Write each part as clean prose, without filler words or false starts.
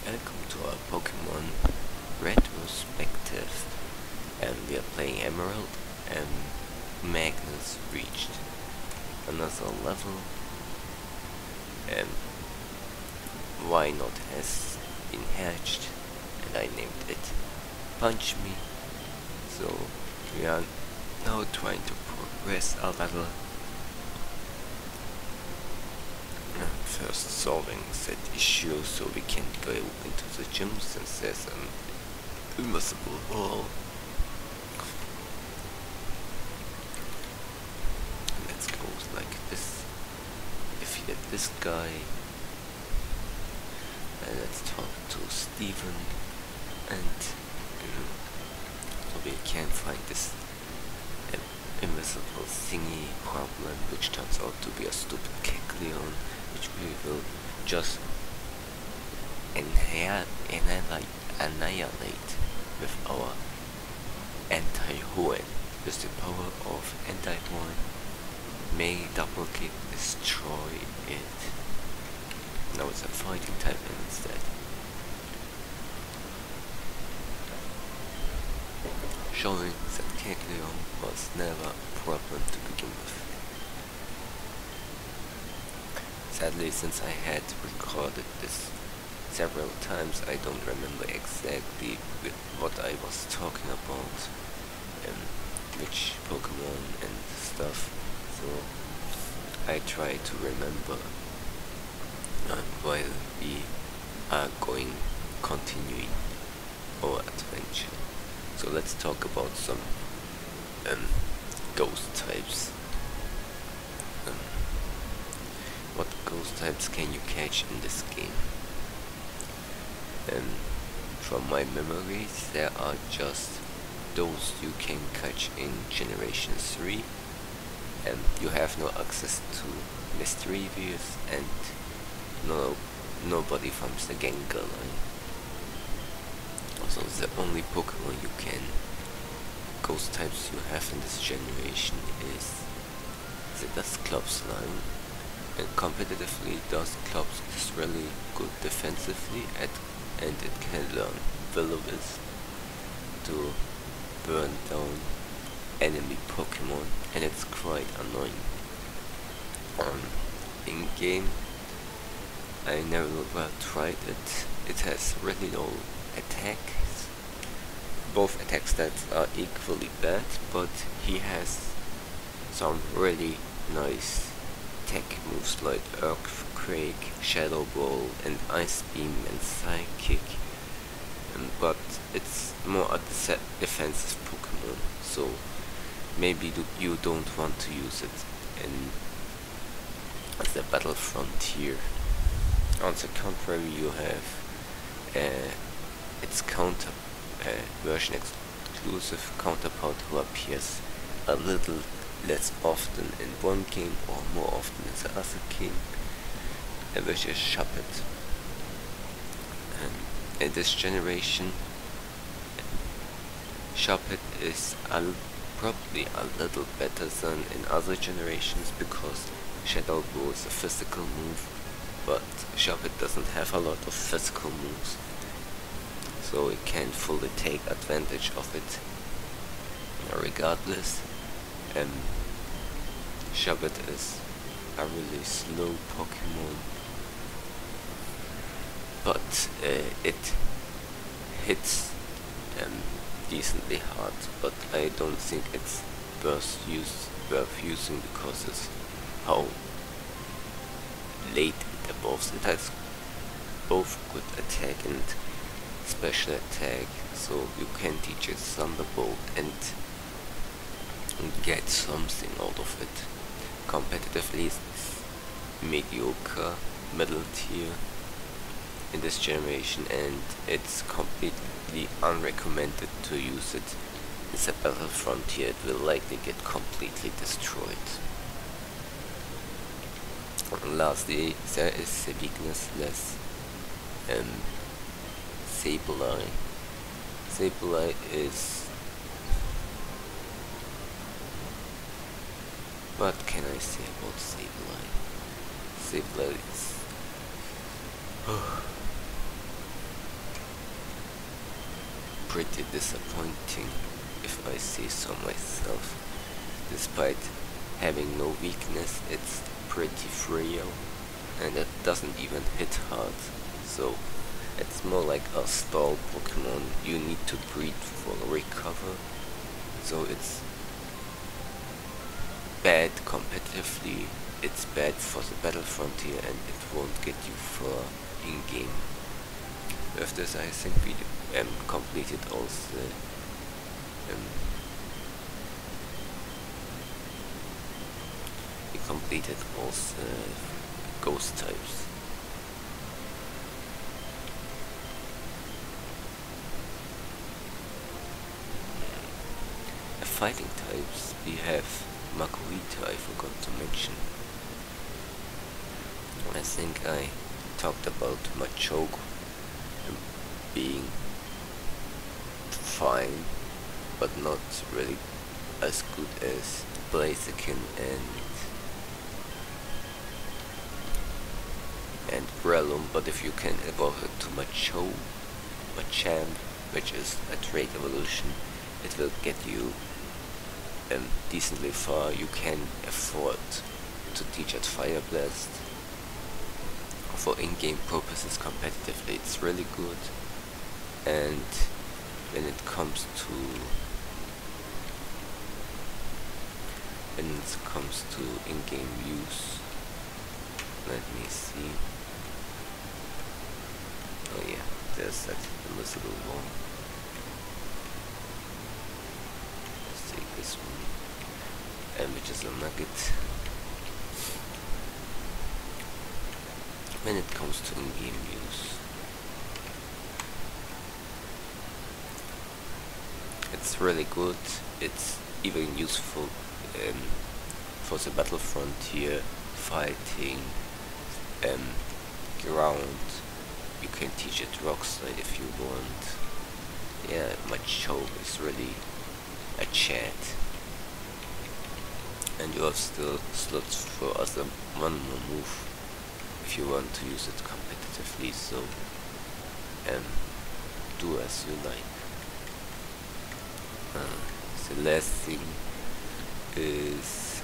welcome to our Pokemon Retrospective, and we are playing Emerald, and Magnus reached another level, and Wynaut has been hatched, and I named it Punch Me. So we are now trying to progress a level. First solving that issue so we can go into the gym since there's an invisible wall. Let's go like this. Defeated this guy. And let's talk to Steven. And so we can find this invisible thingy problem, which turns out to be a stupid Kecleon, which we will just annihilate with our anti-Hoenn. With the power of anti-Hoenn, may double kick destroy it. Now it's a fighting type instead. Showing that Kecleon was never a problem to begin with. Sadly, since I had recorded this several times, I don't remember exactly what I was talking about, which Pokemon and stuff, so I try to remember while we are continuing our adventure. So let's talk about some ghost types. What ghost types can you catch in this game? From my memories, there are just those you can catch in Generation 3, and you have no access to Mischievous and nobody from the Gengar line. Also, the only Pokemon you can ghost types you have in this generation is the Dusclops line. And competitively, Dusclops is really good defensively and it can learn Will-O-Wisp to burn down enemy Pokemon, and it's quite annoying. In game, I never tried it. It has really low attacks. Both attack stats are equally bad, but he has some really nice attack moves like Earthquake, Shadow Ball, and Ice Beam and Psychic. But it's more a defensive Pokemon, so maybe you don't want to use it in the battle frontier. On the contrary, you have its version exclusive counterpart who appears a little less often in one game or more often in the other game, which is Shuppet. In this generation, Shuppet is probably a little better than in other generations because Shadow Ball is a physical move, but Shuppet doesn't have a lot of physical moves, so it can't fully take advantage of it. Regardless, Shuppet is a really slow Pokemon, but it hits decently hard, but I don't think it's worth using because it's how late it evolves. It has both good attack and special attack, so you can teach it Thunderbolt and get something out of it. Competitively, it's mediocre, middle tier in this generation, and it's completely unrecommended to use it. In the battle frontier, it will likely get completely destroyed. Lastly, there is the weaknessless Sableye. Sableye is... what can I say about Sableye? Sableye is... pretty disappointing, if I say so myself. Despite having no weakness, it's pretty frail, and it doesn't even hit hard, so it's more like a stall Pokemon. You need to breed for recover, so it's bad competitively, it's bad for the battle frontier, and it won't get you far in-game. With this, I think we completed all the ghost types. Fighting types, we have Magnemite, I forgot to mention. I think I talked about Machoke being fine, but not really as good as Blaziken and Swellow, but if you can evolve it to Machamp, which is a trait evolution, it will get you decently far. You can afford to teach at Fire Blast. For in-game purposes competitively, it's really good. And when it comes to in-game use, let me see. Oh yeah, there's that invisible wall. Let's take this one, which is a nugget. When it comes to in-game use, it's really good. It's even useful for the battle frontier, fighting, ground. You can teach it Rock Slide if you want. Yeah, Machoke is really a chat. And you have still slots for other one more move if you want to use it competitively, so do as you like. The last thing is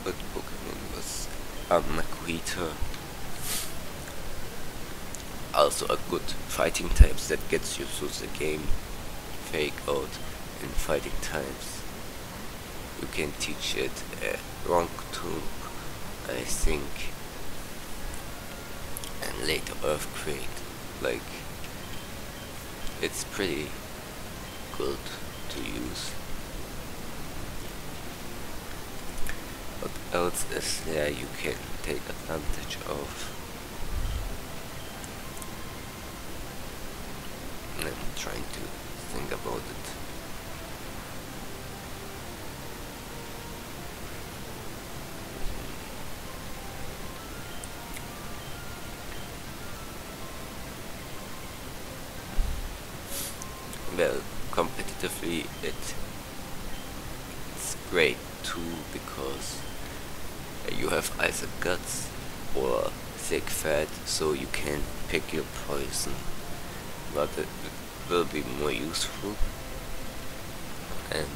what Pokemon was Magnemite. Also a good fighting types that gets you through the game. Fake out in fighting types. You can teach it Wrong Tomb, I think, and later Earthquake. Like, it's pretty good to use. What else is there you can take advantage of? I'm trying to think about it. Well, competitively it's great too, because you have either Guts or Thick Fat, so you can pick your poison, but it will be more useful. And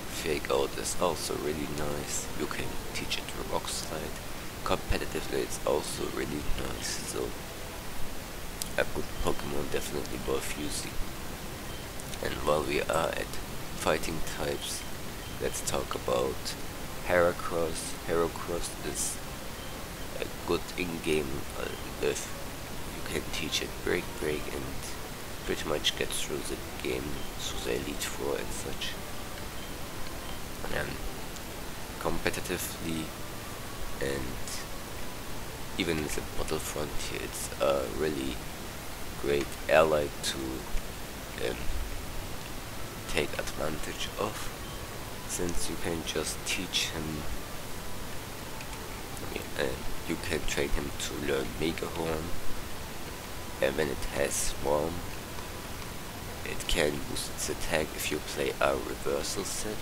Fake Out is also really nice. You can teach it to Rock Slide. Competitively it's also really nice, so a good Pokemon, definitely worth using. And while we are at fighting types, let's talk about Heracross. Heracross is a good in-game if you can teach it Break and pretty much get through the game through the Elite Four and such. And competitively and even in the battle frontier, it's a really great ally to take advantage of, since you can just teach him, you can train him to learn Mega Horn, and when it has Swarm, it can boost its attack if you play a reversal set.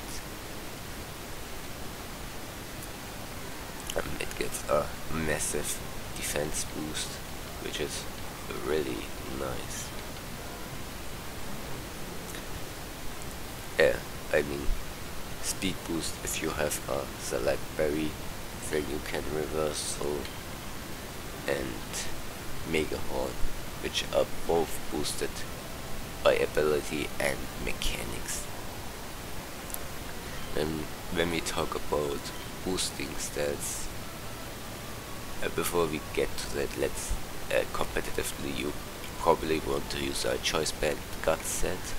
It gets a massive defense boost, which is really nice. I mean speed boost if you have a select berry, then you can reversal, and Mega Horn, which are both boosted by ability and mechanics. When we talk about boosting stats, before we get to that, let's competitively, you probably want to use a choice band gut set,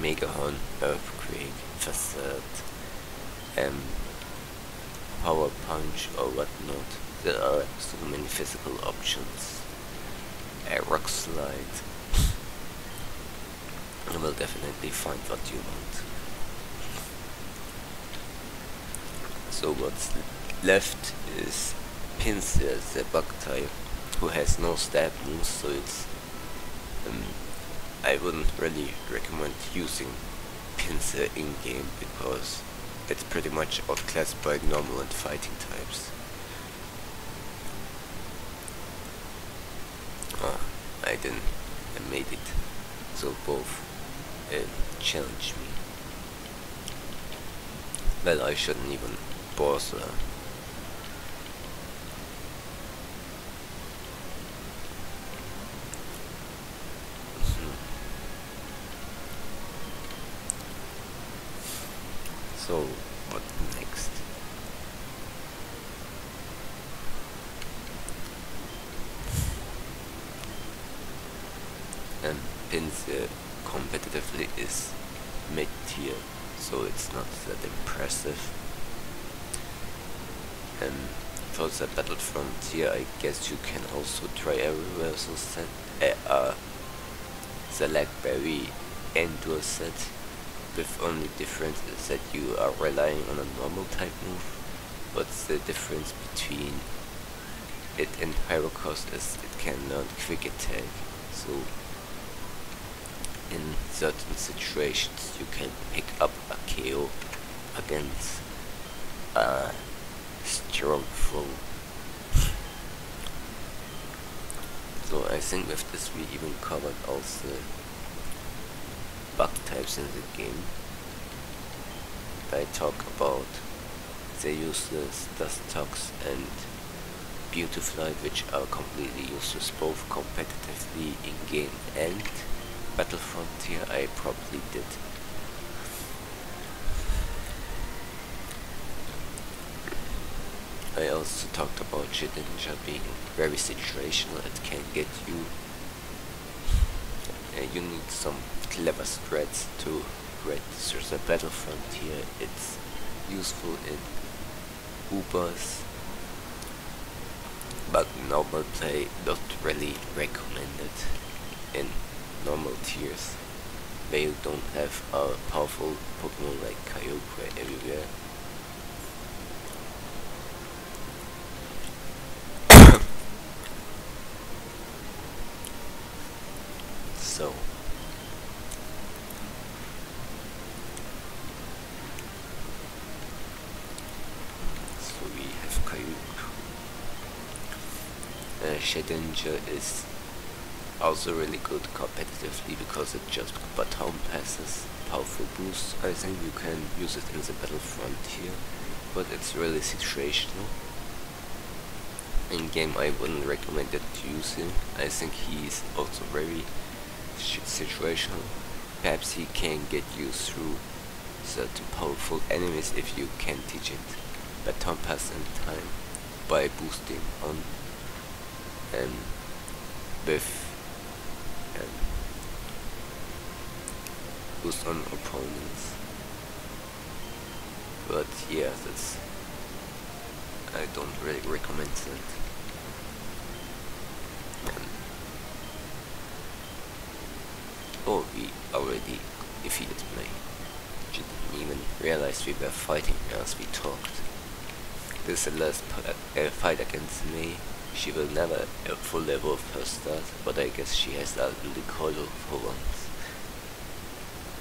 Mega Horn, Earthquake, Facade, Power Punch or whatnot. There are so many physical options. Rock Slide. You will definitely find what you want. So what's left is Pinsir, the bug type, who has no stab moves, so it's I wouldn't really recommend using Pinsir in-game because it's pretty much outclassed by normal and fighting types. I didn't. I made it. So both challenge me. Well, I shouldn't even bother. So, what next? Pinsir competitively is mid-tier, so it's not that impressive. For the Battlefront tier, I guess you can also try a reversal set, select berry endure set, with only difference is that you are relying on a normal type move. What's the difference between it and Pyrocost is it can learn quick attack, so in certain situations you can pick up a KO against a strong foe. So I think with this we even covered all the bug types in the game. I talk about the useless Dustox and Beautiflight, which are completely useless both competitively in game and Battlefront tier. I probably did. I also talked about Shedinja being very situational. It can get you. You need some clever strats to get through the Battlefront tier. It's useful in Ubers, but normal play not really recommended in normal tiers, where you don't have a powerful Pokemon like Kyogre everywhere. So we have Kyogre. Shedinja is also really good competitively because it just baton passes powerful boosts. I think you can use it in the Battlefront here, but it's really situational. In game I wouldn't recommend it to use him. I think he's also very situational. Perhaps he can get you through certain powerful enemies if you can teach it baton pass in time by boosting on with boost on opponents. But yeah, that's I don't really recommend that. Oh, we already defeated May. Didn't even realize we were fighting as we talked. This is the last fight against May. She will never a full level of her start, but I guess she has a Ludicolo for once.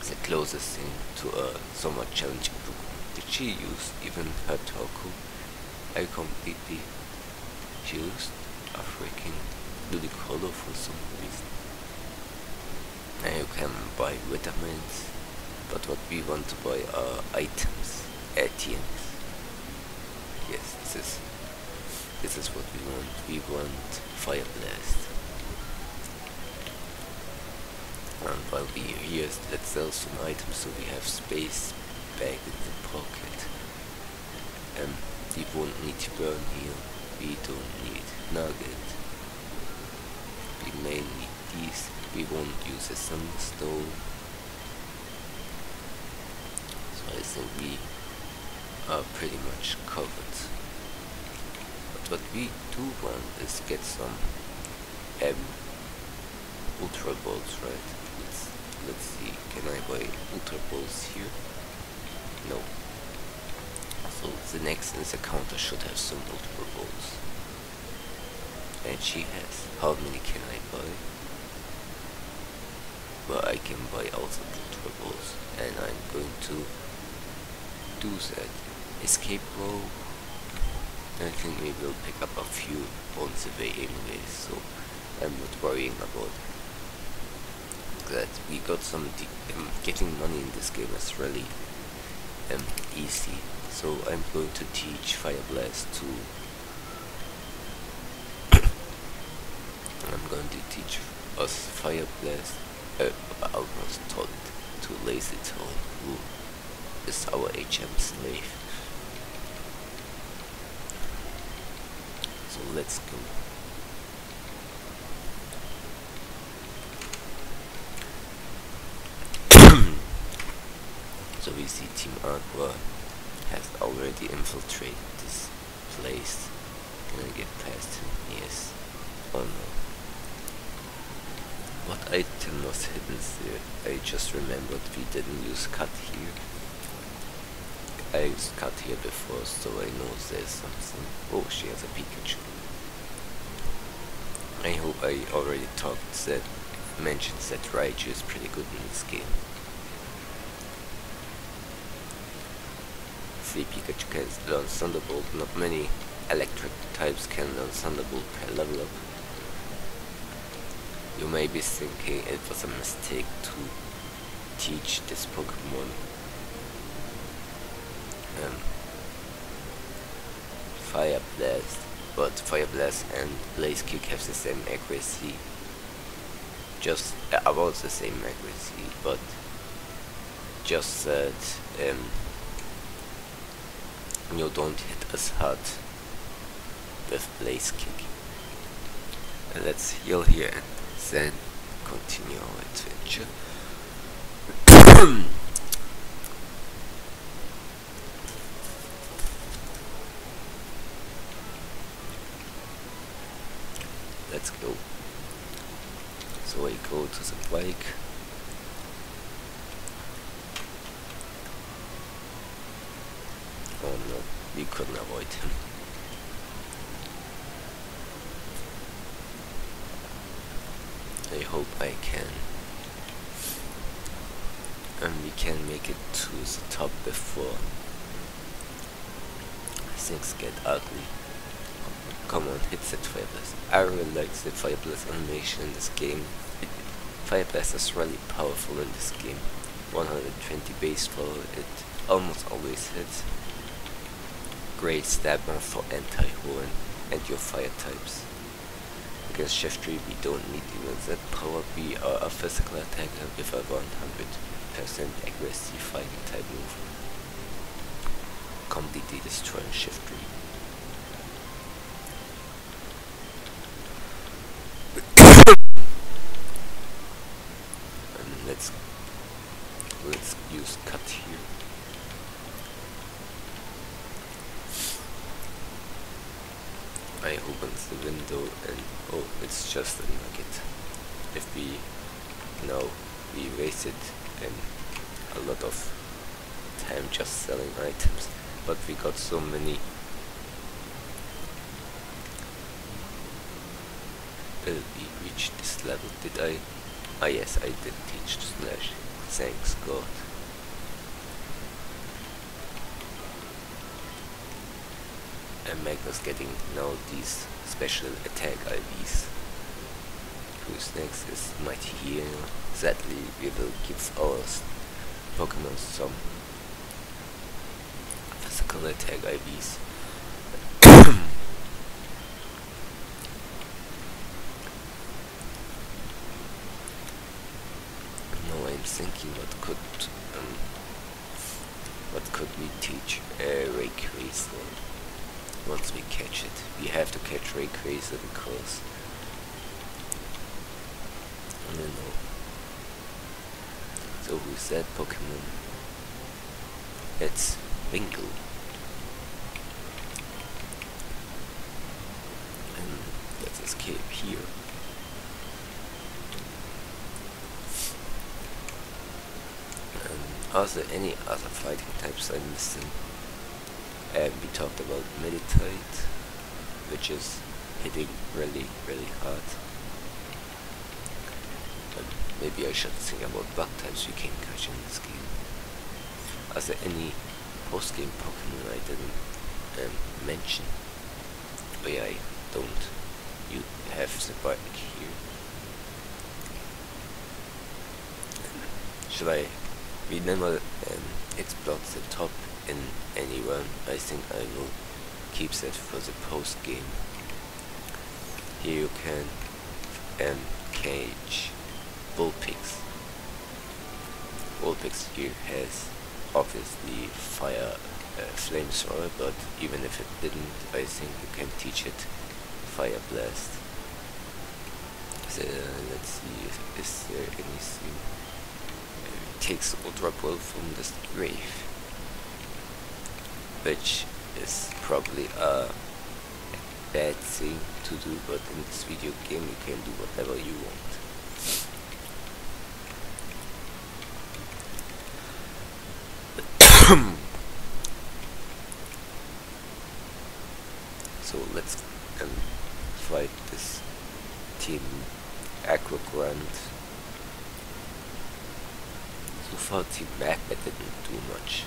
The closest thing to a somewhat challenging Pokemon. Did she use even her Torkoal? I completely used a freaking Ludicolo for some reason. And you can buy vitamins, but what we want to buy are items, ATMs. Yes, this is what we want. We want Fire Blast. And while we are here, let's sell some items so we have space back in the pocket. We won't need burn here. We don't need nugget. We may need these. We won't use a sunstone. So I think we are pretty much covered. But what we do want is get some Ultra Balls, right? Let's see, can I buy Ultra Balls here? No. So the next in the counter should have some Ultra Balls. And she has. How many can I buy? Well, I can buy also Ultra Balls, and I'm going to do that. Escape rope. I think we will pick up a few on the way anyway, so I'm not worrying about that. We got some getting money in this game is really easy. So I'm going to teach Fire Blast to I'm going to teach us Fire Blast. I almost told to Lazy Toad, who is our HM slave. So let's go. So we see Team Aqua has already infiltrated this place. Can I get past him? Yes. Oh no. What item was hidden there? I just remembered we didn't use cut here. I used cut here before, so I know there's something. Oh, she has a Pikachu. I hope I already mentioned that Raichu is pretty good in this game. See, Pikachu can learn Thunderbolt. Not many electric types can learn Thunderbolt per level up. You may be thinking it was a mistake to teach this Pokemon Fire Blast, but Fire Blast and Blaze Kick have the same accuracy, just about the same accuracy, but just that you don't hit as hard with Blaze Kick. Let's heal here and then continue our adventure. Let's go. So I go to the bike. Oh no, we couldn't avoid him. I hope I can. And we can make it to the top before things get ugly. Come on, hit that Fire Blast. I really like the Fire Blast animation in this game. Fire Blast is really powerful in this game. 120 base power, it almost always hits. Great stab on for anti-Hoenn and your fire types. Against Shiftry we don't need even that power, we are a physical attacker with a 100% accuracy fighting type move. Completely destroying Shiftry. And let's use cut here. I opens the window and oh, it's just a nugget. If we know we wasted a lot of time just selling items, but we got so many. Will we reach this level? Did I? Ah yes, I did teach Slash. Thanks God. And Magnus getting now these special attack IVs to who's next is Mighty Heal. Sadly, we will give our Pokemon some physical attack IVs. Now I'm thinking what could we teach Rayquaza once we catch it. We have to catch Rayquaza because I don't know. So who's that Pokemon? It's Wingull. And let's escape here. Are there any other fighting types I'm missing? We talked about Magnemite, which is hitting really hard. Maybe I should think about bug types we can catch in this game. Are there any post-game Pokemon I didn't mention? Oh yeah, I don't. You have the bike here. Should I remember explode the top in any run? I think I will keep that for the post-game. Here you can cage Vulpix. Vulpix here has obviously fire flamethrower, but even if it didn't, I think you can teach it Fire Blast. So, let's see, is there anything? It takes Ultra Ball from this grave, which is probably a bad thing to do, but in this video game you can do whatever you want. So let's fight this team Aquagrant. So far Team Magnet didn't do much.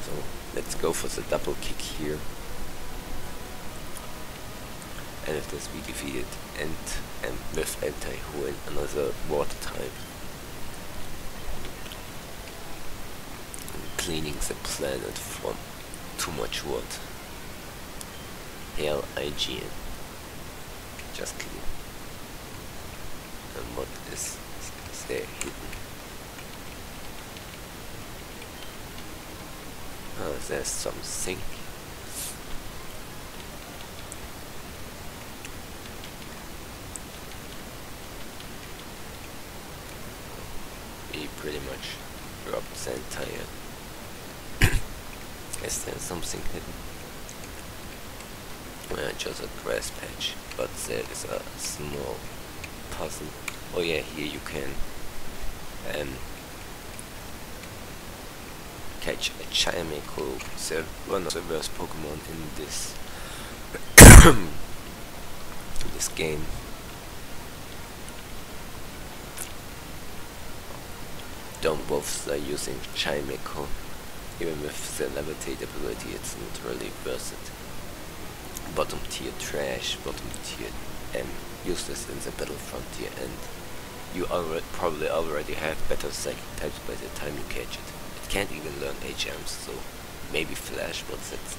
So let's go for the double kick here. And if this we defeated and with Hoenn, another water type. And cleaning the planet from too much water. Hail IGN. Just clean. And what is there hidden? Oh, there's something. We pretty much dropped the entire. Is there something hidden? Just a grass patch, but there is a small puzzle. Oh yeah, here you can catch a Chimeco, one of the worst Pokemon in this in this game. Don't both are using Chimeco. Even with the levitate ability, it's not really worth it. Bottom tier trash, bottom tier useless in the battle frontier, and you probably already have better psychic types by the time you catch it. It can't even learn HMs, so maybe Flash, but that's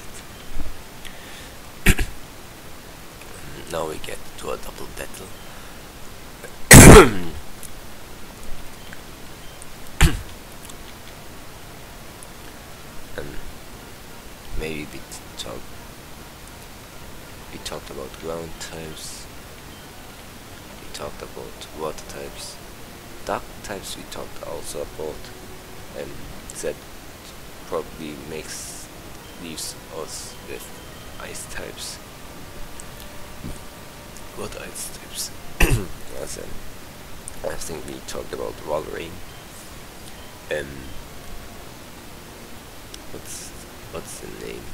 it. Now we get to a double battle. Maybe we talked about ground types, we talked about water types, dark types we talked also about, and that probably leaves us with ice types. What ice types? I think we talked about Valorine. What's the name?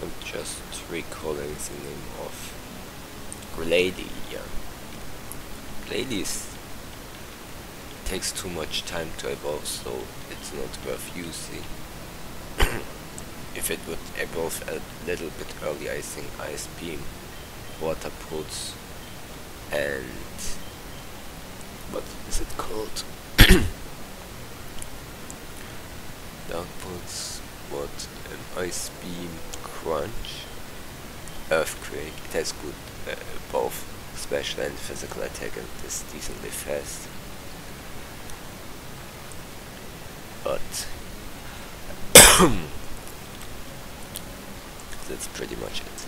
I'm just recalling the name of Glady. Yeah, Glady is takes too much time to evolve, so it's not worth using. If it would evolve a little bit early, I think Ice Beam, Water Pulse, and what is it called? Dark Pulse, what? Ice Beam, Crunch, Earthquake. It has good both special and physical attack and is decently fast. But that's pretty much it.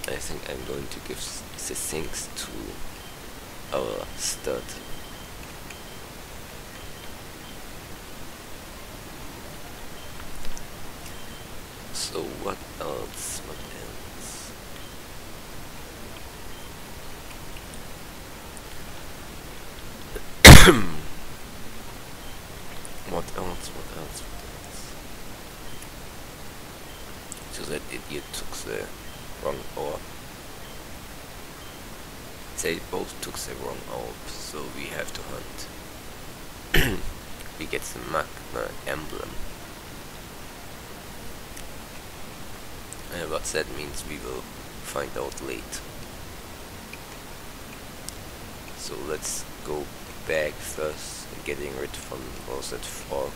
I think I'm going to give the things to our stud. So what else? What else? What else? What else? What else? So that idiot took the wrong orb. They both took the wrong orb, so we have to hunt. We get the Magma emblem. What that means we will find out later. So let's go back first and getting rid from that fog,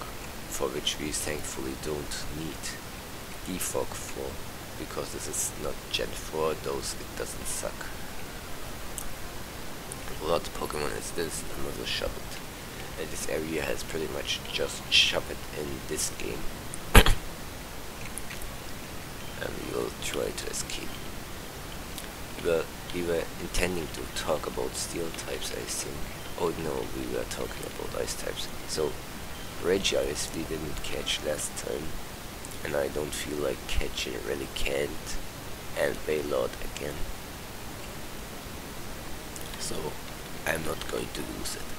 for which we thankfully don't need defog for, because this is not Gen 4, those it doesn't suck. What Pokemon is this? Another Shuppet. And this area has pretty much just Shuppet in this game. And we will try to escape. We were intending to talk about steel types, I think. Oh no, we were talking about ice types. So, Regice we didn't catch last time. And I don't feel like catching Relicanth and Wailord again. So, I'm not going to lose it.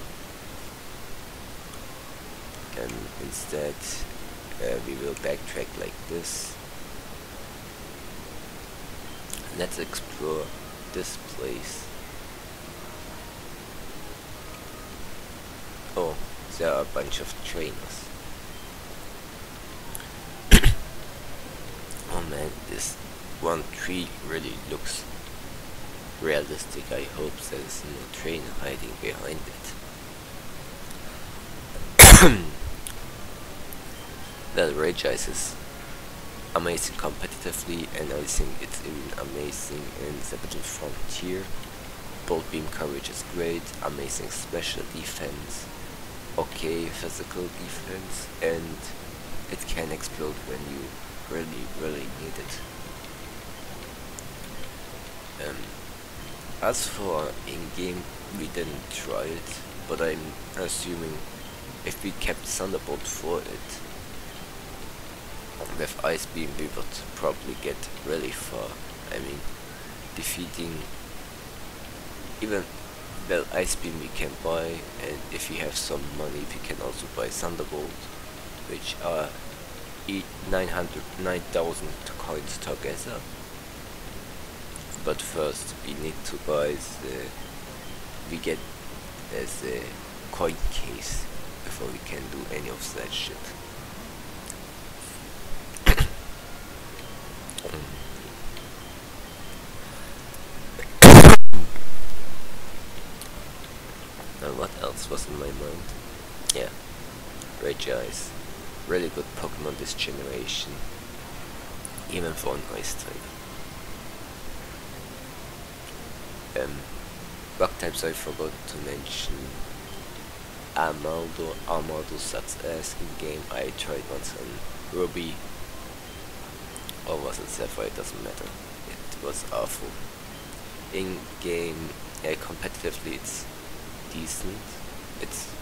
And instead, we will backtrack like this. Let's explore this place. Oh, there are a bunch of trainers. Oh man, this one tree really looks realistic. I hope there's no trainer hiding behind it. Well, Regice is amazing competitively, and I think it's even amazing in the Battle Frontier. Bolt Beam coverage is great, amazing special defense, okay physical defense, and it can explode when you really need it. As for in-game, we didn't try it, but I'm assuming if we kept Thunderbolt for it, with Ice Beam we would probably get really far. I mean, defeating even, well, Ice Beam we can buy, and if we have some money we can also buy Thunderbolt, which are 9,000 coins together. But first we need to buy the coin case before we can do any of that shit. Now what else was in my mind? Yeah, Regice. Really good Pokemon this generation, even for an ice type. Bug types I forgot to mention. Armaldo sucks ass in game. I tried once on Ruby, or was it Sapphire, it doesn't matter. It was awful. In game, competitively it's decent. It's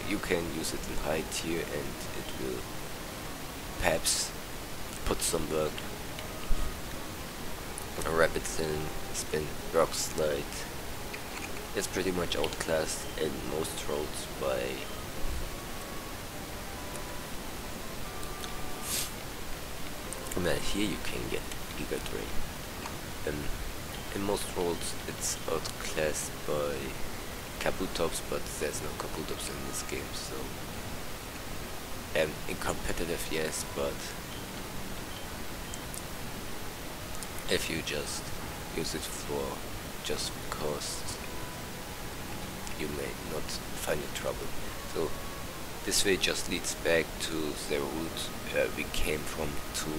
you can use it in high tier and it will perhaps put some work. A Rapid Spin, Rock Slide. It's pretty much outclassed in most roads by Well, here you can get Giga Drain. In most worlds it's outclassed by Kabutops, but there's no Kabutops in this game, so in competitive yes, but if you just use it for just because, you may not find it trouble. So this way just leads back to the route we came from to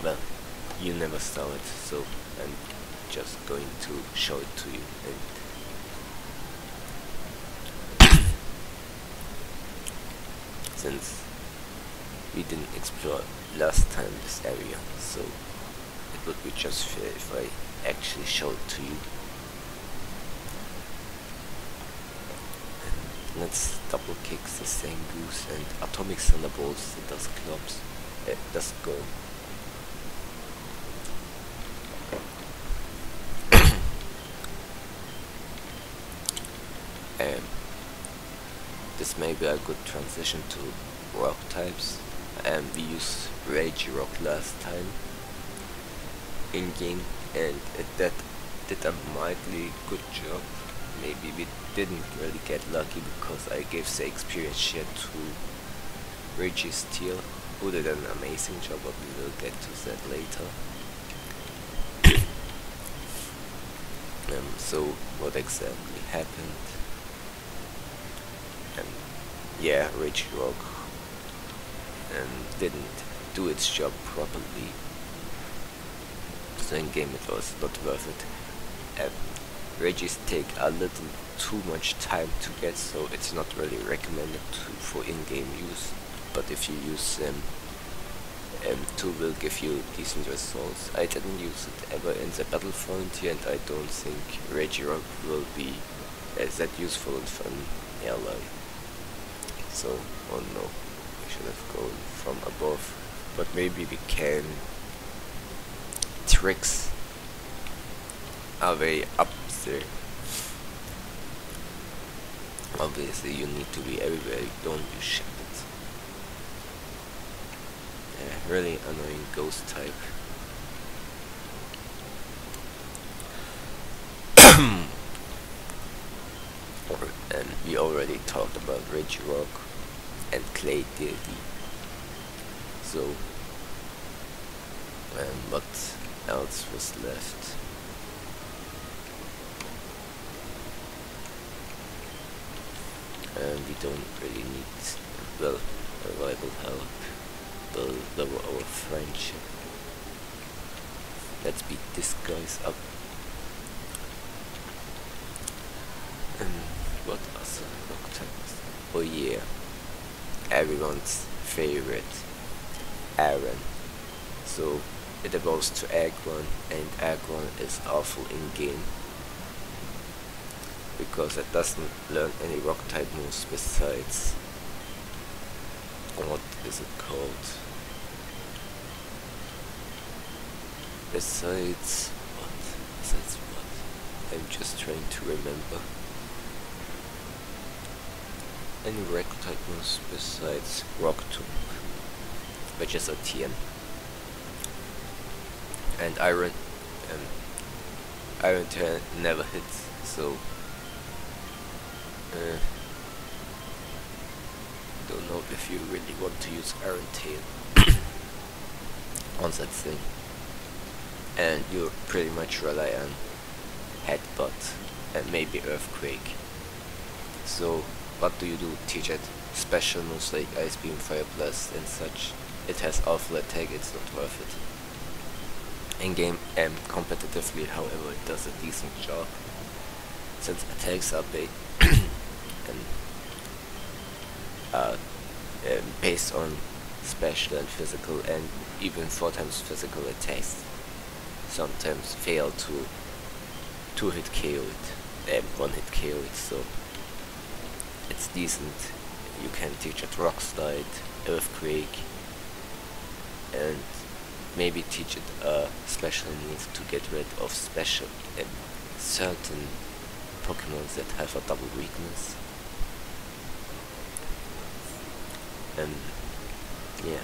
well, you never saw it, so I'm just going to show it to you. And since we didn't explore last time this area, so it would be just fair if I actually show it to you. And let's double kick the same goose and atomic thunderbolts, the dust clubs, dust go. This may be a good transition to rock types. We used Regirock last time in game, and that did a mildly good job. Maybe we didn't really get lucky because I gave the experience share to Registeel, who did an amazing job, but we will get to that later. So what exactly happened? Yeah, Regirock didn't do its job properly, so in game it was not worth it. Regis take a little too much time to get, so it's not really recommended for in-game use, but if you use them, 2 will give you decent results. I didn't use it ever in the battle frontier, and I don't think Regirock will be that useful and fun ally. So, oh no, I should have gone from above, but maybe we can tricks our way up there. Obviously you need to be everywhere, you don't use Shuppet. Really annoying ghost type. And we already talked about Regirock and Clay Deity. So, what else was left? We don't really need, well, arrival help. Will lower our friendship. Let's beat this guys up. What other rock types? Oh yeah, everyone's favorite, Aaron. So it evolves to Aggron, and Aggron is awful in game because it doesn't learn any rock type moves besides, what is it called? Besides what? I'm just trying to remember. Any rock type moves besides Rock Tomb, which is a TM. And Iron Tail never hits, so don't know if you really want to use Iron Tail on that thing. And you pretty much rely on Headbutt and maybe Earthquake. So what do? Teach it special moves like Ice Beam, Fire Blast and such. It has awful attack, it's not worth it. In game competitively, however, it does a decent job, since attacks are based on special and physical, and even 4 times physical attacks sometimes fail to 2-hit KO it, 1-hit KO it, so it's decent. You can teach it Rock Slide, Earthquake, and maybe teach it a special move to get rid of special certain Pokemon that have a double weakness. Yeah,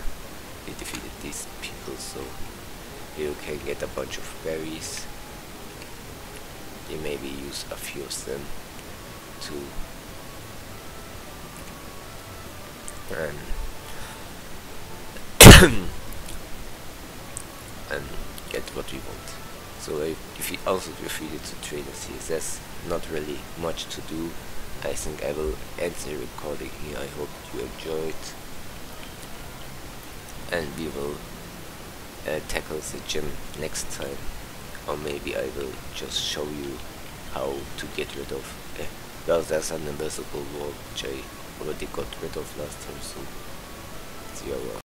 he defeated these people, so you can get a bunch of berries. You maybe use a few of them to and get what we want. So if he also defeated the trainer CSS, not really much to do. I think I will end the recording here. I hope you enjoyed, and we will tackle the gym next time, or maybe I will just show you how to get rid of well, there's an invisible wall which I already got rid of last time, so it's the